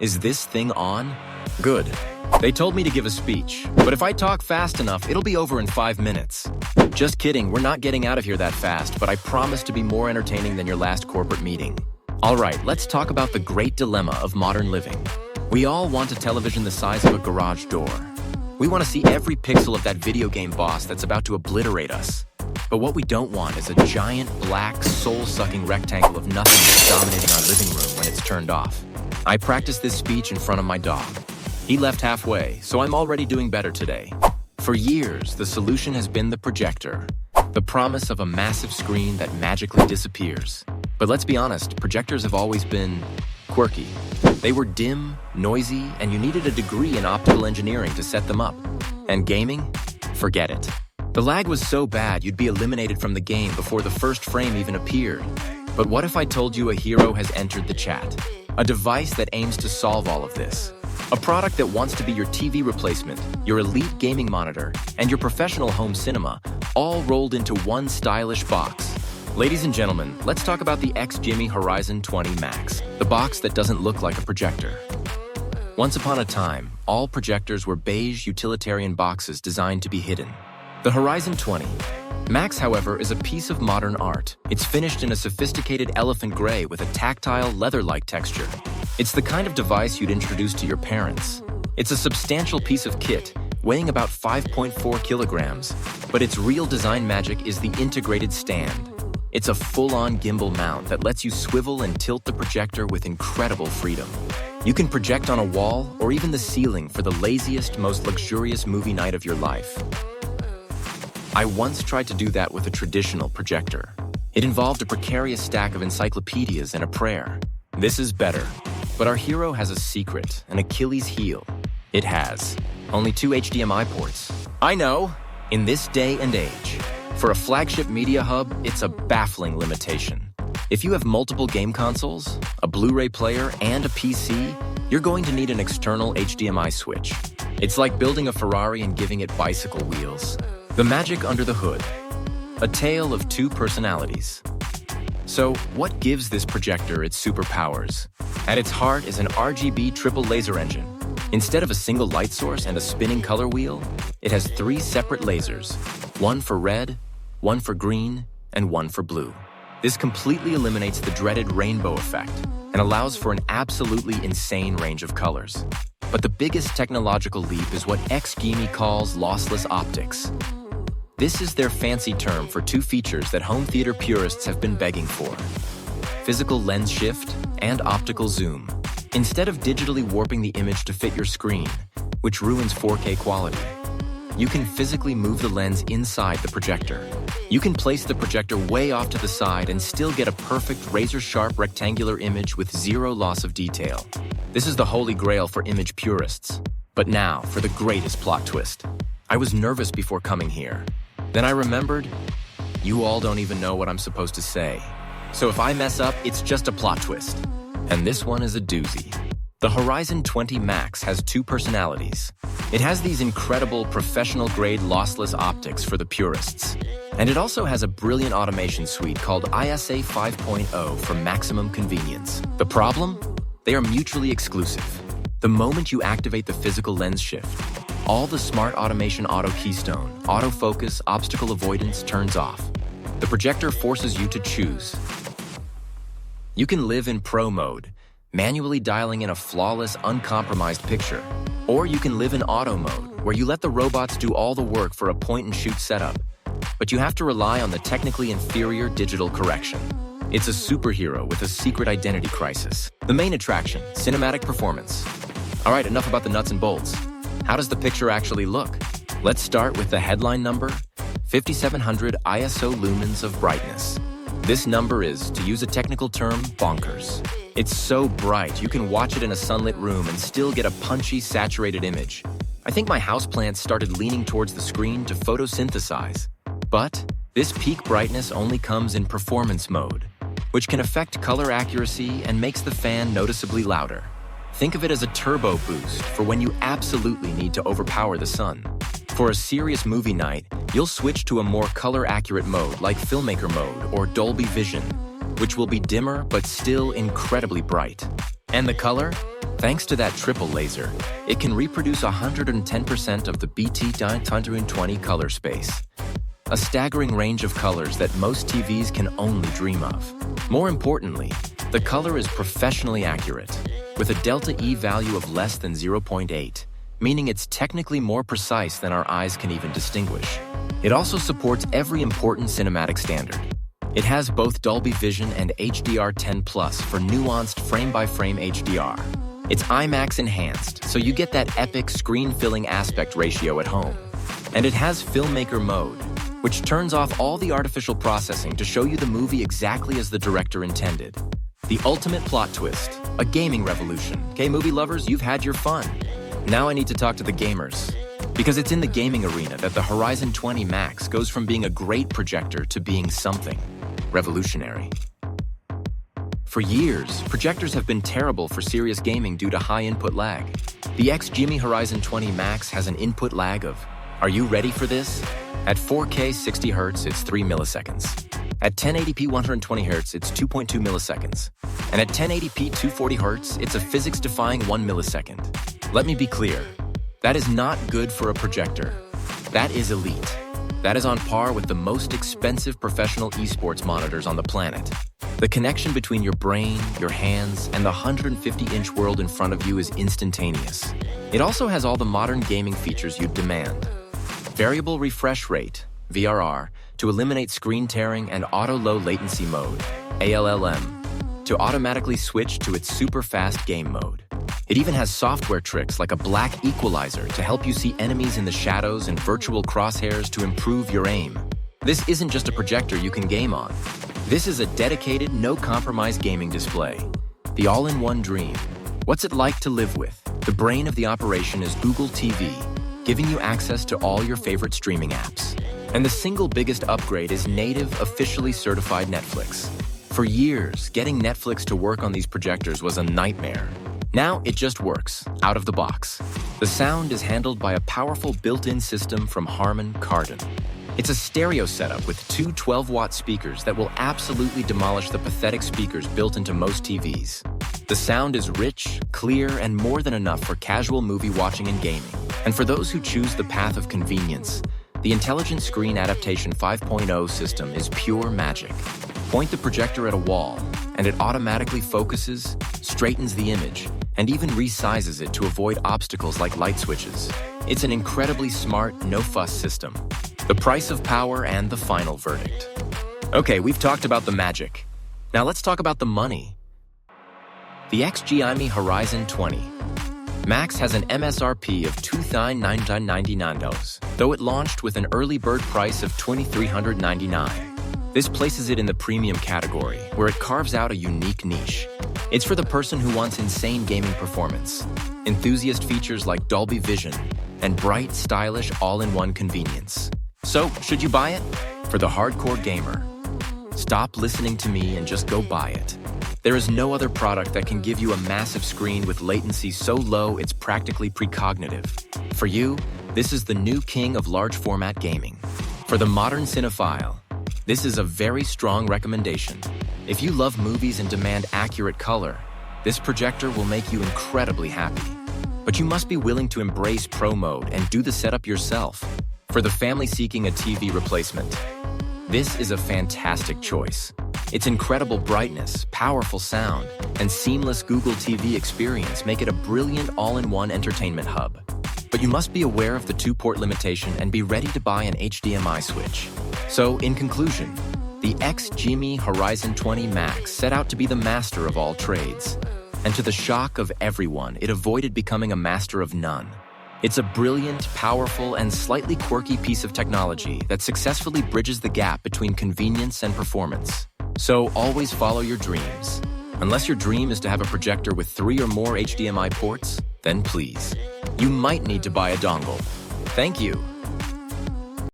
Is this thing on? Good. They told me to give a speech, but if I talk fast enough, it'll be over in 5 minutes. Just kidding, we're not getting out of here that fast, but I promise to be more entertaining than your last corporate meeting. All right, let's talk about the great dilemma of modern living. We all want a television the size of a garage door. We want to see every pixel of that video game boss that's about to obliterate us. But what we don't want is a giant, black, soul-sucking rectangle of nothingness dominating our living room when it's turned off. I practiced this speech in front of my dog. He left halfway, so I'm already doing better today. For years, the solution has been the projector, the promise of a massive screen that magically disappears. But let's be honest, projectors have always been quirky. They were dim, noisy, and you needed a degree in optical engineering to set them up. And gaming? Forget it. The lag was so bad you'd be eliminated from the game before the first frame even appeared. But what if I told you a hero has entered the chat? A device that aims to solve all of this. A product that wants to be your TV replacement, your elite gaming monitor, and your professional home cinema, all rolled into one stylish box. Ladies and gentlemen, let's talk about the XGIMI HORIZON 20 Max, the box that doesn't look like a projector. Once upon a time, all projectors were beige utilitarian boxes designed to be hidden. The Horizon 20 Max, however, is a piece of modern art. It's finished in a sophisticated elephant gray with a tactile, leather-like texture. It's the kind of device you'd introduce to your parents. It's a substantial piece of kit, weighing about 5.4 kilograms, but its real design magic is the integrated stand. It's a full-on gimbal mount that lets you swivel and tilt the projector with incredible freedom. You can project on a wall or even the ceiling for the laziest, most luxurious movie night of your life. I once tried to do that with a traditional projector. It involved a precarious stack of encyclopedias and a prayer. This is better. But our hero has a secret, an Achilles heel. It has only 2 HDMI ports. I know, in this day and age. For a flagship media hub, it's a baffling limitation. If you have multiple game consoles, a Blu-ray player, and a PC, you're going to need an external HDMI switch. It's like building a Ferrari and giving it bicycle wheels. The magic under the hood. A tale of 2 personalities. So, what gives this projector its superpowers? At its heart is an RGB triple laser engine. Instead of a single light source and a spinning color wheel, it has 3 separate lasers. One for red, one for green, and one for blue. This completely eliminates the dreaded rainbow effect and allows for an absolutely insane range of colors. But the biggest technological leap is what XGIMI calls lossless optics. This is their fancy term for 2 features that home theater purists have been begging for: physical lens shift and optical zoom. Instead of digitally warping the image to fit your screen, which ruins 4K quality, you can physically move the lens inside the projector. You can place the projector way off to the side and still get a perfect razor-sharp rectangular image with 0 loss of detail. This is the holy grail for image purists. But now, for the greatest plot twist. I was nervous before coming here. Then I remembered, you all don't even know what I'm supposed to say. So if I mess up, it's just a plot twist. And this one is a doozy. The Horizon 20 Max has 2 personalities. It has these incredible professional-grade lossless optics for the purists. And it also has a brilliant automation suite called ISA 5.0 for maximum convenience. The problem? They are mutually exclusive. The moment you activate the physical lens shift, all the smart automation auto keystone, autofocus, obstacle avoidance turns off. The projector forces you to choose. You can live in pro mode, manually dialing in a flawless, uncompromised picture. Or you can live in auto mode, where you let the robots do all the work for a point-and-shoot setup. But you have to rely on the technically inferior digital correction. It's a superhero with a secret identity crisis. The main attraction, cinematic performance. All right, enough about the nuts and bolts. How does the picture actually look? Let's start with the headline number, 5700 ISO lumens of brightness. This number is, to use a technical term, bonkers. It's so bright, you can watch it in a sunlit room and still get a punchy, saturated image. I think my houseplants started leaning towards the screen to photosynthesize. But this peak brightness only comes in performance mode, which can affect color accuracy and makes the fan noticeably louder. Think of it as a turbo boost for when you absolutely need to overpower the sun. For a serious movie night, you'll switch to a more color-accurate mode like Filmmaker mode or Dolby Vision, which will be dimmer but still incredibly bright. And the color? Thanks to that triple laser, it can reproduce 110% of the BT920 color space. A staggering range of colors that most TVs can only dream of. More importantly, the color is professionally accurate, with a delta E value of less than 0.8, meaning it's technically more precise than our eyes can even distinguish. It also supports every important cinematic standard. It has both Dolby Vision and HDR10+ for nuanced frame-by-frame HDR. It's IMAX enhanced, so you get that epic screen-filling aspect ratio at home. And it has Filmmaker Mode, which turns off all the artificial processing to show you the movie exactly as the director intended. The ultimate plot twist, a gaming revolution. Okay, movie lovers, you've had your fun. Now I need to talk to the gamers, because it's in the gaming arena that the Horizon 20 Max goes from being a great projector to being something revolutionary. For years, projectors have been terrible for serious gaming due to high input lag. The XGIMI HORIZON 20 Max has an input lag of, are you ready for this? At 4K 60 Hz, it's 3 milliseconds. At 1080p 120 Hz, it's 2.2 milliseconds. And at 1080p 240 Hz, it's a physics-defying 1 millisecond. Let me be clear, that is not good for a projector. That is elite. That is on par with the most expensive professional esports monitors on the planet. The connection between your brain, your hands, and the 150-inch world in front of you is instantaneous. It also has all the modern gaming features you'd demand. Variable refresh rate, VRR, to eliminate screen tearing, and auto low latency mode, ALLM, to automatically switch to its super fast game mode. It even has software tricks like a black equalizer to help you see enemies in the shadows and virtual crosshairs to improve your aim. This isn't just a projector you can game on. This is a dedicated, no-compromise gaming display. The all-in-one dream. What's it like to live with? The brain of the operation is Google TV, giving you access to all your favorite streaming apps. And the single biggest upgrade is native, officially certified Netflix. For years, getting Netflix to work on these projectors was a nightmare. Now it just works, out of the box. The sound is handled by a powerful built-in system from Harman Kardon. It's a stereo setup with two 12-watt speakers that will absolutely demolish the pathetic speakers built into most TVs. The sound is rich, clear, and more than enough for casual movie watching and gaming. And for those who choose the path of convenience, the Intelligent Screen Adaptation 5.0 system is pure magic. Point the projector at a wall, and it automatically focuses, straightens the image, and even resizes it to avoid obstacles like light switches. It's an incredibly smart, no-fuss system. The price of power and the final verdict. Okay, we've talked about the magic. Now let's talk about the money. The XGIMI HORIZON 20 Max has an MSRP of $2,999, though it launched with an early bird price of $2,399. This places it in the premium category, where it carves out a unique niche. It's for the person who wants insane gaming performance, enthusiast features like Dolby Vision, and bright, stylish, all-in-one convenience. So, should you buy it? For the hardcore gamer. Stop listening to me and just go buy it. There is no other product that can give you a massive screen with latency so low it's practically precognitive. For you, this is the new king of large-format gaming. For the modern cinephile, this is a very strong recommendation. If you love movies and demand accurate color, this projector will make you incredibly happy. But you must be willing to embrace Pro Mode and do the setup yourself. For the family seeking a TV replacement, this is a fantastic choice. Its incredible brightness, powerful sound, and seamless Google TV experience make it a brilliant all-in-one entertainment hub. But you must be aware of the 2-port limitation and be ready to buy an HDMI switch. So, in conclusion, the XGIMI HORIZON 20 Max set out to be the master of all trades. And to the shock of everyone, it avoided becoming a master of none. It's a brilliant, powerful, and slightly quirky piece of technology that successfully bridges the gap between convenience and performance. So always follow your dreams. Unless your dream is to have a projector with 3 or more HDMI ports, then please. You might need to buy a dongle. Thank you.